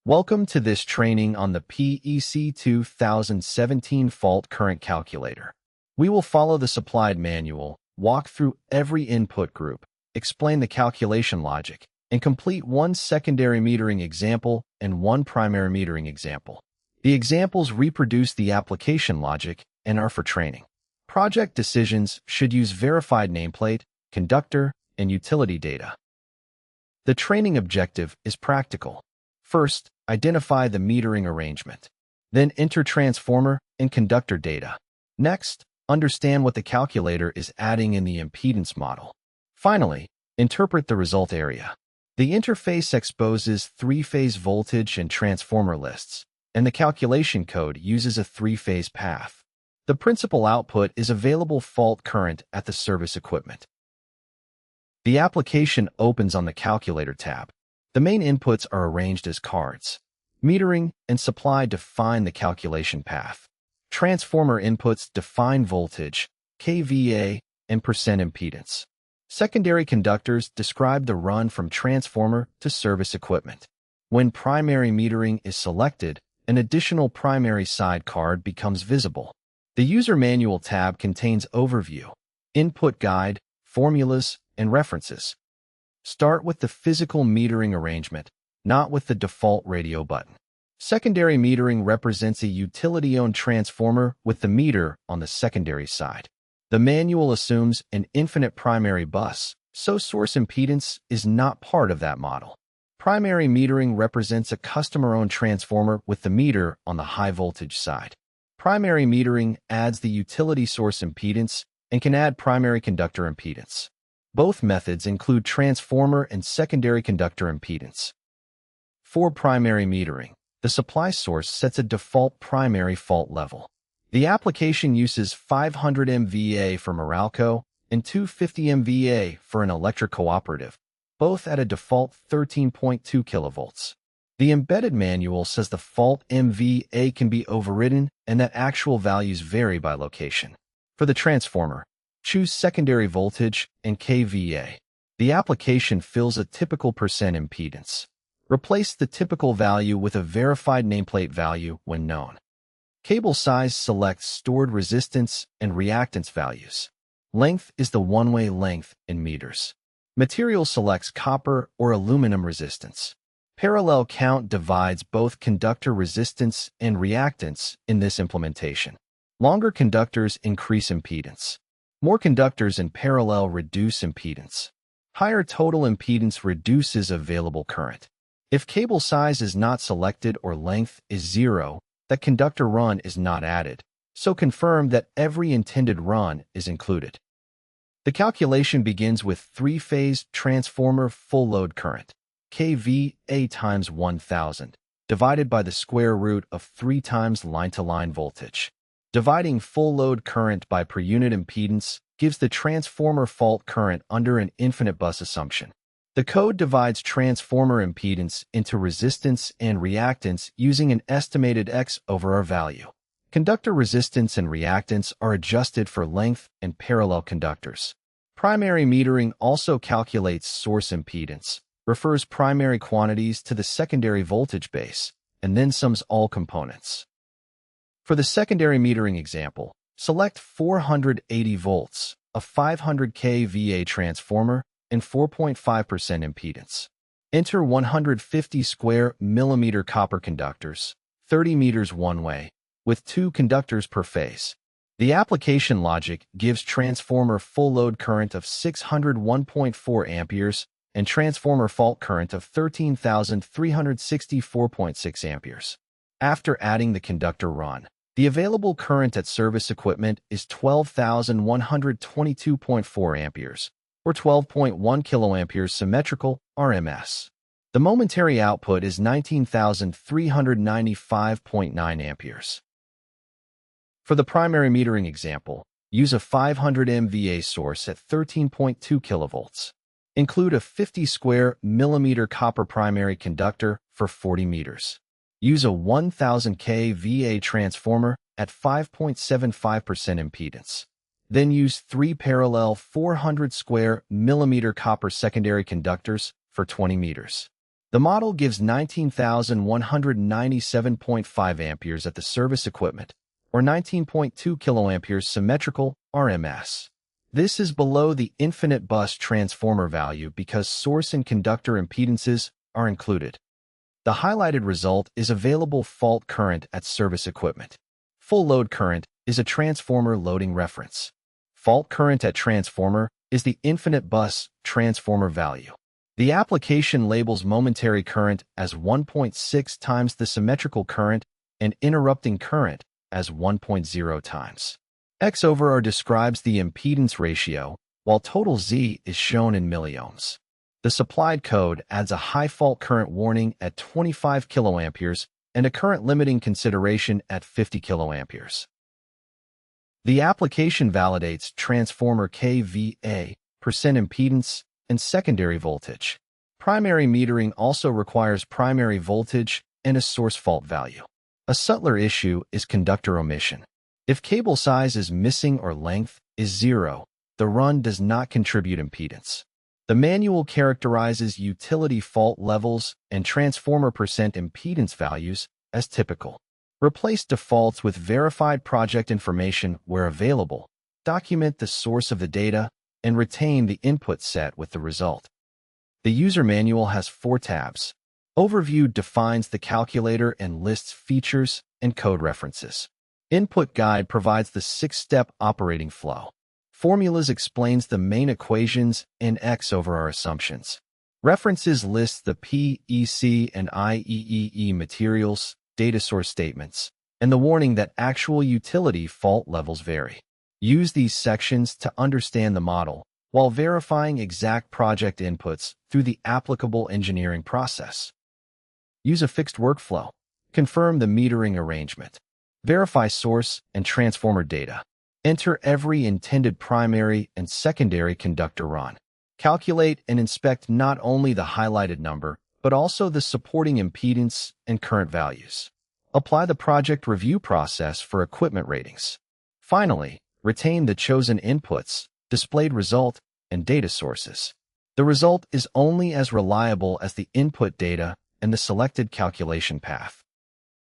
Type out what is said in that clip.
Welcome to this training on the PEC2017 fault current calculator. We will follow the supplied manual, walk through every input group, explain the calculation logic, and complete one secondary metering example and one primary metering example. The examples reproduce the application logic and are for training. Project decisions should use verified nameplate, conductor, and utility data. The training objective is practical. First, identify the metering arrangement. Then enter transformer and conductor data. Next, understand what the calculator is adding in the impedance model. Finally, interpret the result area. The interface exposes three-phase voltage and transformer lists, and the calculation code uses a three-phase path. The principal output is available fault current at the service equipment. The application opens on the Calculator tab. The main inputs are arranged as cards. Metering and supply define the calculation path. Transformer inputs define voltage, kVA, and percent impedance. Secondary conductors describe the run from transformer to service equipment. When primary metering is selected, an additional primary side card becomes visible. The User Manual tab contains overview, input guide, formulas, and references. Start with the physical metering arrangement, not with the default radio button. Secondary metering represents a utility-owned transformer with the meter on the secondary side. The manual assumes an infinite primary bus, so source impedance is not part of that model. Primary metering represents a customer-owned transformer with the meter on the high-voltage side. Primary metering adds the utility source impedance and can add primary conductor impedance. Both methods include transformer and secondary conductor impedance. For primary metering, the supply source sets a default primary fault level. The application uses 500 MVA for Meralco and 250 MVA for an Electric Cooperative, both at a default 13.2 kilovolts. The embedded manual says the fault MVA can be overridden and that actual values vary by location. For the transformer, choose secondary voltage and kVA. The application fills a typical percent impedance. Replace the typical value with a verified nameplate value when known. Cable size selects stored resistance and reactance values. Length is the one-way length in meters. Material selects copper or aluminum resistance. Parallel count divides both conductor resistance and reactance in this implementation. Longer conductors increase impedance. More conductors in parallel reduce impedance. Higher total impedance reduces available current. If cable size is not selected or length is 0, that conductor run is not added, so confirm that every intended run is included. The calculation begins with three-phase transformer full load current, kVA times 1000, divided by the square root of 3 times line-to-line voltage. Dividing full load current by per unit impedance gives the transformer fault current under an infinite bus assumption. The code divides transformer impedance into resistance and reactance using an estimated X over R value. Conductor resistance and reactance are adjusted for length and parallel conductors. Primary metering also calculates source impedance, refers primary quantities to the secondary voltage base, and then sums all components. For the secondary metering example, select 480 volts, a 500 kVA transformer, and 4.5% impedance. Enter 150 square millimeter copper conductors, 30 meters one way, with 2 conductors per phase. The application logic gives transformer full load current of 601.4 amperes and transformer fault current of 13,364.6 amperes. After adding the conductor run, the available current at service equipment is 12,122.4 amperes, or 12.1 kiloamperes symmetrical RMS. The momentary output is 19,395.9 amperes. For the primary metering example, use a 500 MVA source at 13.2 kilovolts. Include a 50 square millimeter copper primary conductor for 40 meters. Use a 1000 kVA transformer at 5.75% impedance. Then use 3 parallel 400 square millimeter copper secondary conductors for 20 meters. The model gives 19,197.5 amperes at the service equipment, or 19.2 kiloamperes symmetrical RMS. This is below the infinite bus transformer value because source and conductor impedances are included. The highlighted result is available fault current at service equipment. Full load current is a transformer loading reference. Fault current at transformer is the infinite bus transformer value. The application labels momentary current as 1.6 times the symmetrical current and interrupting current as 1.0 times. X over R describes the impedance ratio, while total Z is shown in milliohms. The supplied code adds a high fault current warning at 25 kiloamperes and a current limiting consideration at 50 kiloamperes. The application validates transformer kVA, percent impedance, and secondary voltage. Primary metering also requires primary voltage and a source fault value. A subtler issue is conductor omission. If cable size is missing or length is 0, the run does not contribute impedance. The manual characterizes utility fault levels and transformer percent impedance values as typical. Replace defaults with verified project information where available, document the source of the data, and retain the input set with the result. The user manual has 4 tabs. Overview defines the calculator and lists features and code references. Input guide provides the 6-step operating flow. Formulas explains the main equations and X over R assumptions. References lists the PEC and IEEE materials, data source statements, and the warning that actual utility fault levels vary. Use these sections to understand the model while verifying exact project inputs through the applicable engineering process. Use a fixed workflow. Confirm the metering arrangement. Verify source and transformer data. Enter every intended primary and secondary conductor run. Calculate and inspect not only the highlighted number, but also the supporting impedance and current values. Apply the project review process for equipment ratings. Finally, retain the chosen inputs, displayed result, and data sources. The result is only as reliable as the input data and the selected calculation path.